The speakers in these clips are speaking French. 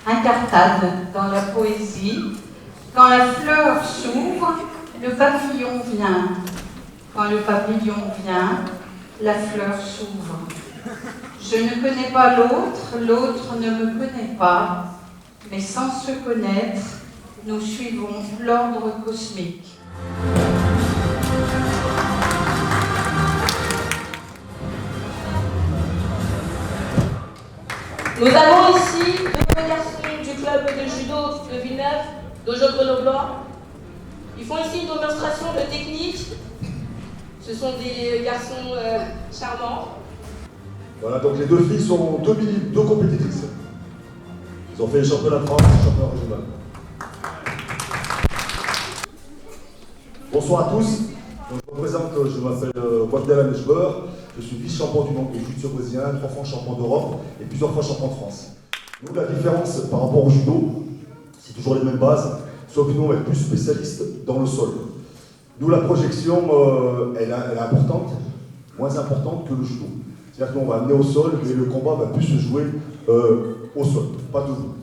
incartade dans la poésie. Quand la fleur s'ouvre, le papillon vient. Quand le papillon vient, la fleur s'ouvre. Je ne connais pas l'autre, l'autre ne me connaît pas, mais sans se connaître, nous suivons l'ordre cosmique. Nous avons ici deux garçons du club de judo de Villeneuve, dojo grenoblois. Ils font ici une démonstration de technique. Ce sont des garçons charmants. Voilà, donc les deux filles sont deux compétitrices. Ils ont fait les championnats de France et les championnats régionaux. Bonsoir à tous. Donc, je me présente, je m'appelle Wabdel Meshber. Je suis vice-champion du monde de jiu-jitsu brésilien, 3 fois champion d'Europe et plusieurs fois champion de France. Nous, la différence par rapport au judo, c'est toujours les mêmes bases, sauf que nous, on va être plus spécialistes dans le sol. Nous, la projection, elle est importante, moins importante que le judo. C'est-à-dire qu'on va amener au sol, mais le combat va plus se jouer au sol, pas debout.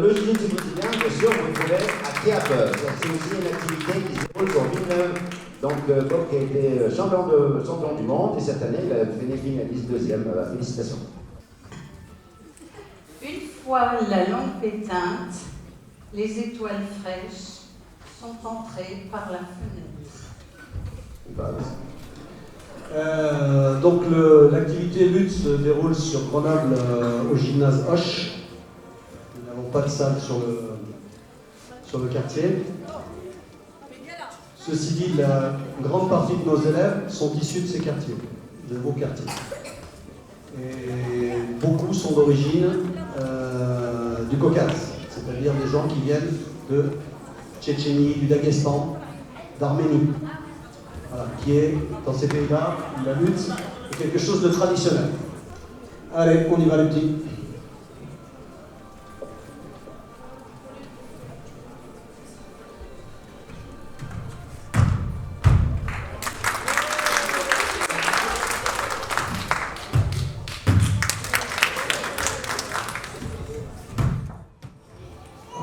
Le jiu-jitsu brésilien, bien sûr, vous le trouvez à Cap. C'est aussi une activité qui se déroule sur Villeneuve. Donc, Bob qui a été champion du monde et cette année, il a fini finaliste deuxième. Félicitations. Une fois la lampe éteinte, les étoiles fraîches sont entrées par la fenêtre. Donc l'activité lutte se déroule sur Grenoble au gymnase Hoche. Nous n'avons pas de salle sur le quartier. Ceci dit, la grande partie de nos élèves sont issus de ces quartiers, de vos quartiers. Et beaucoup sont d'origine du Caucase, c'est-à-dire des gens qui viennent de Tchétchénie, du Daghestan, d'Arménie. Voilà, qui est, dans ces pays-là, la lutte est quelque chose de traditionnel. Allez, on y va les petits.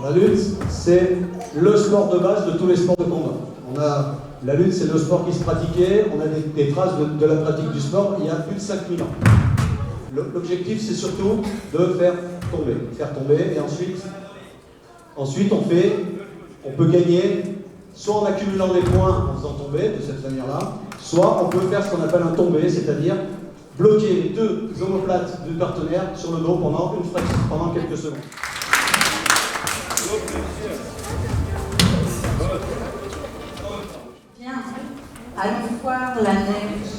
La lutte, c'est le sport de base de tous les sports de combat. La lutte, c'est le sport qui se pratiquait, on a des traces de la pratique du sport il y a plus de 5000 ans. L'objectif, c'est surtout de faire tomber, et ensuite on peut gagner, soit en accumulant des points en faisant tomber, de cette manière-là, soit on peut faire ce qu'on appelle un tombé, c'est-à-dire bloquer les deux omoplates du partenaire sur le dos pendant quelques secondes. Allons voir la neige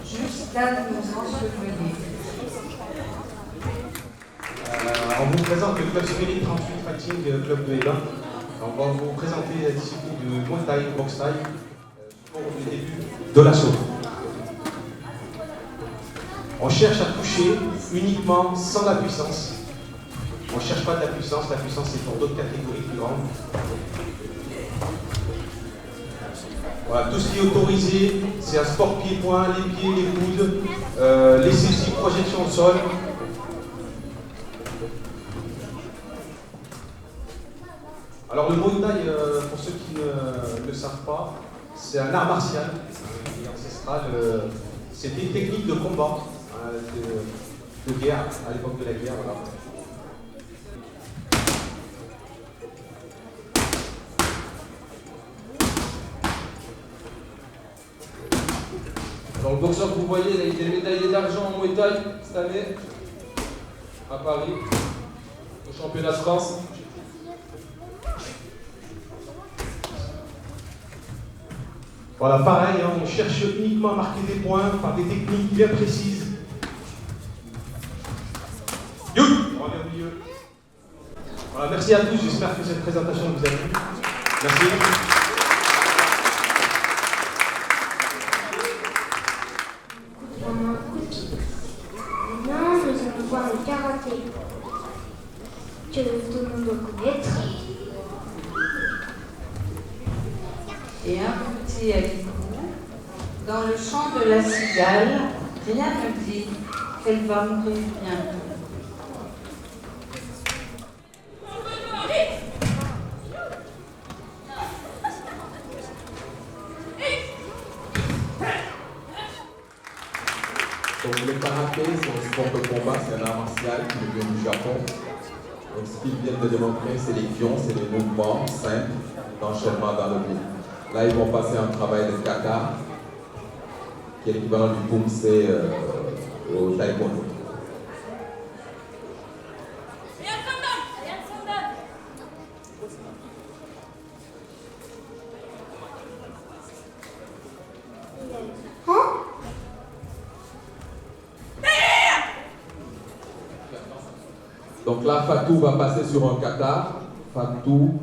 jusqu'à nous ensevelir. On vous présente le club Spirit 38 Fighting Club de Hébin. On va vous présenter la discipline de Muay Thai, Box Thai, pour le début de l'assaut. On cherche à toucher uniquement sans la puissance. On ne cherche pas de la puissance c'est pour d'autres catégories plus grandes. Voilà, tout ce qui est autorisé, c'est un sport pied-point, les pieds, les coudes, les saisies, projection au sol. Alors le Muay Thai, pour ceux qui ne le savent pas, c'est un art martial et ancestral. C'était une technique de combat, de guerre, à l'époque de la guerre. Voilà. Alors le boxeur que vous voyez, il a été médaillé d'argent en Muay Thai cette année, à Paris, au championnat de France. Voilà, pareil, hein, on cherche uniquement à marquer des points par des techniques bien précises. You, on revient au milieu. Voilà, merci à tous, j'espère que cette présentation vous a plu. Merci. Maintenant, nous allons voir le karaté, que tout le monde doit connaître. Et un petit haïku. Dans le chant de la cigale, rien ne dit qu'elle va mourir bientôt. Donc le karaté, c'est un sport de combat, c'est un art martial qui nous vient du Japon. Donc ce qu'ils viennent de démontrer, c'est les kions, c'est les mouvements simples d'enchaînement dans le groupe. Là, ils vont passer un travail de kata, qui est l'équivalent du bumsei au taekwondo. Donc là, Fatou va passer sur un kata. Fatou,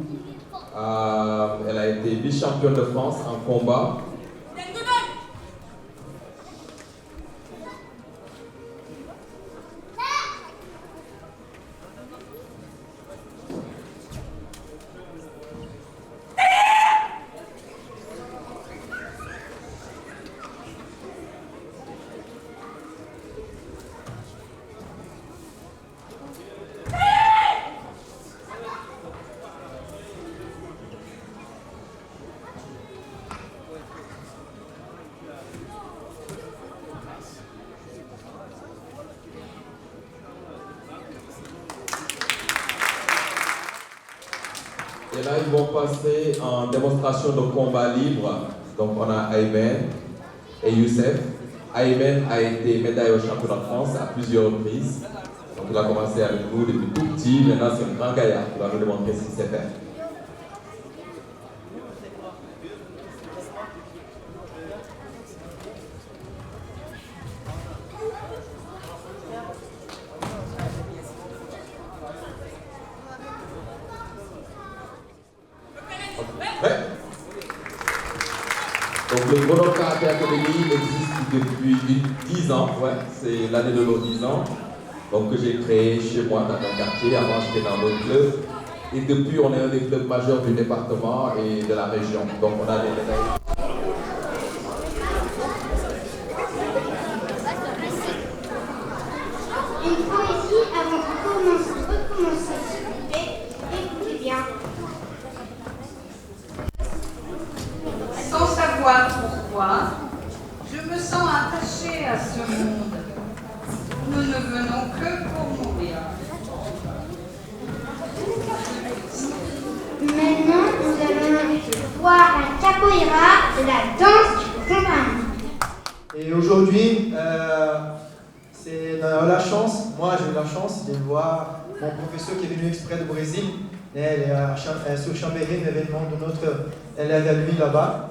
elle a été vice-championne de France en combat. Et là, ils vont passer en démonstration de combat libre. Donc, on a Aymen et Youssef. Aymen a été médaillé au championnat de France à plusieurs reprises. Donc, il a commencé avec nous depuis tout petit. Maintenant, c'est un grand gaillard qui va nous démontrer ce qu'il sait faire. Ouais. Donc le Grenoble Karaté Academy existe depuis 10 ans, ouais, c'est l'année de nos 10 ans, donc que j'ai créé chez moi dans un quartier, avant j'étais dans d'autres clubs, et depuis on est un des clubs majeurs du département et de la région, donc on a des médailles. Une poésie avant de recommencer, s'il vous plaît. Écoutez bien. Sans savoir pourquoi, je me sens attachée à ce monde. Nous ne venons que pour mourir. Maintenant, nous allons voir un capoeira de la danse du combat. Et aujourd'hui, c'est la chance, moi j'ai eu la chance de voir mon professeur qui est venu exprès du Brésil. Elle est sur Chambéry, un événement de notre élève à lui là-bas.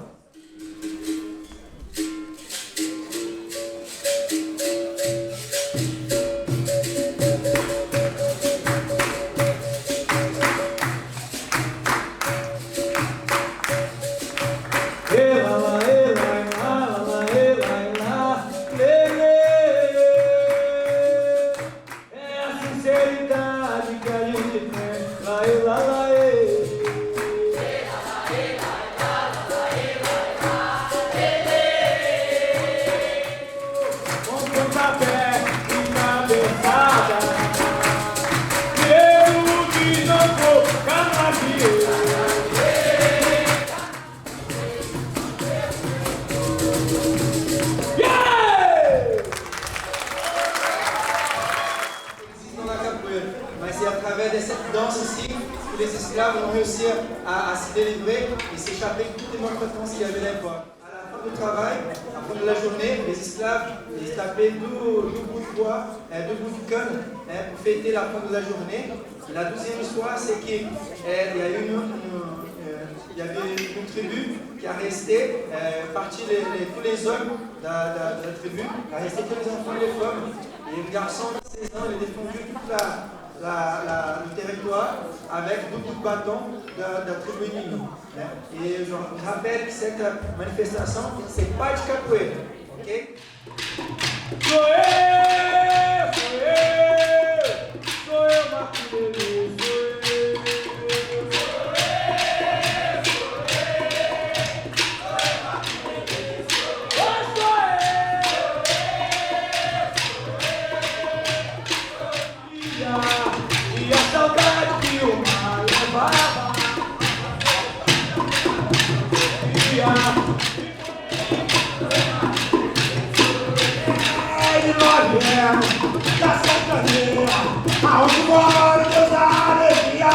Cette danse ici, que les esclaves ont réussi à se délivrer et s'échapper de toutes les maltraitances qu'il y avait à l'époque. À la fin du travail, à la fin de la journée, les esclaves ils tapaient deux bouts de bois, deux bouts de canne pour fêter la fin de la journée. La deuxième histoire, c'est qu'il y avait une tribu qui a resté, parti tous les hommes de la tribu, a resté tous les enfants et les femmes. Et le garçon de 16 ans, il a défendu toute le territoire avec beaucoup de bâtons de tribu Nino. Et je rappelle que cette manifestation, c'est pas de capoeira. Ok? Sou eu, Marquinhos, e a saudade que o mar levava. De nós viemos da Santaneira, aonde mora Deus da alegria.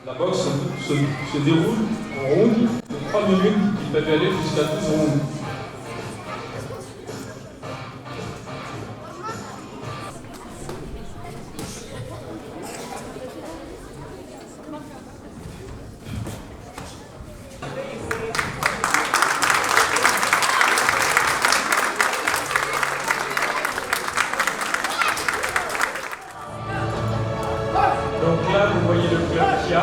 La boxe se déroule en round de 3 minutes qui peuvent aller jusqu'à 12 rounds. Donc là, vous voyez le club Kia,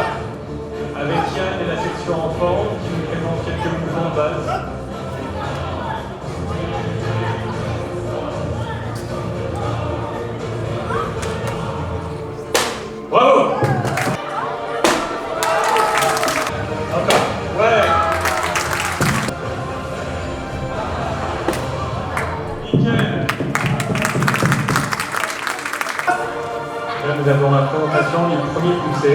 avec Yann et la section enfant qui nous présente quelques mouvements de base. Bravo! Encore, ouais! Nickel! Là, nous avons la présentation du premier poussé.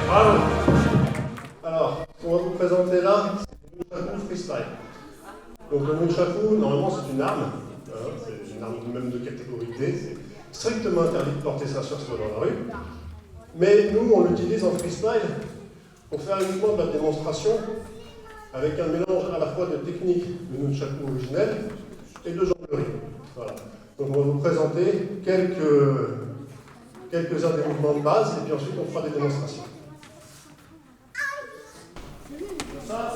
Bravo! Alors, ce qu'on va vous présenter là, c'est le nunchaku freestyle. Donc le nunchaku, normalement, c'est une arme. Hein, c'est une arme même de catégorie D. C'est strictement interdit de porter ça sur soi dans la rue. Mais nous, on l'utilise en freestyle pour faire uniquement de la démonstration avec un mélange à la fois de techniques de nunchaku originel et de jonglerie. Voilà. Donc on va vous présenter quelques-uns des mouvements de base et puis ensuite on fera des démonstrations.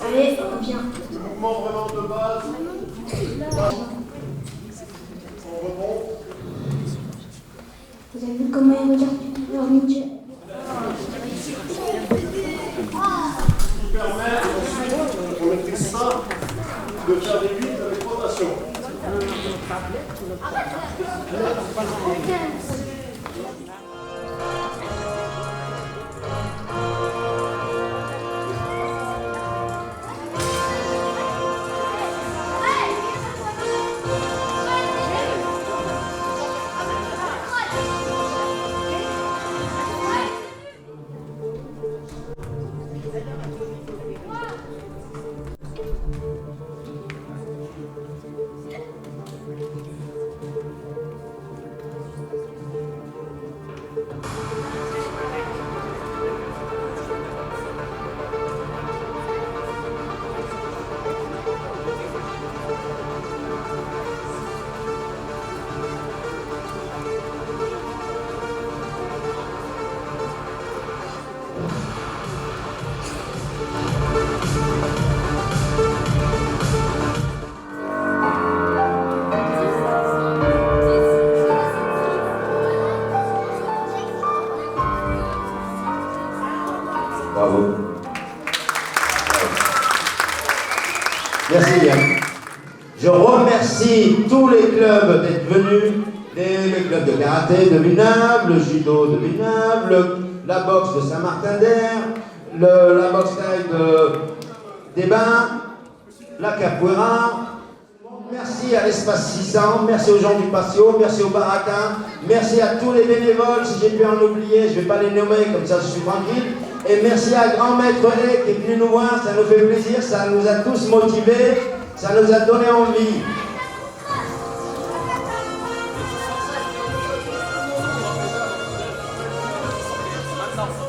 Allez, on vient. Mouvement vraiment de base. On remonte. Vous avez vu comment il regarde leur nickel. Qui permet, ensuite, on maîtrise ça, de faire des buts avec rotation. Bravo. Merci Yann. Je remercie tous les clubs d'être venus, les clubs de karaté de Villeneuve, le judo de Villeneuve, la boxe de Saint-Martin-d'Air, la boxe taille des Bains, la capoeira. Merci à l'Espace 600, merci aux gens du patio, merci aux baraquins, merci à tous les bénévoles, si j'ai pu en oublier, je ne vais pas les nommer, comme ça je suis tranquille. Et merci à Grand Maître Lé qui est venu nous voir, ça nous fait plaisir, ça nous a tous motivés, ça nous a donné envie. Maintenant.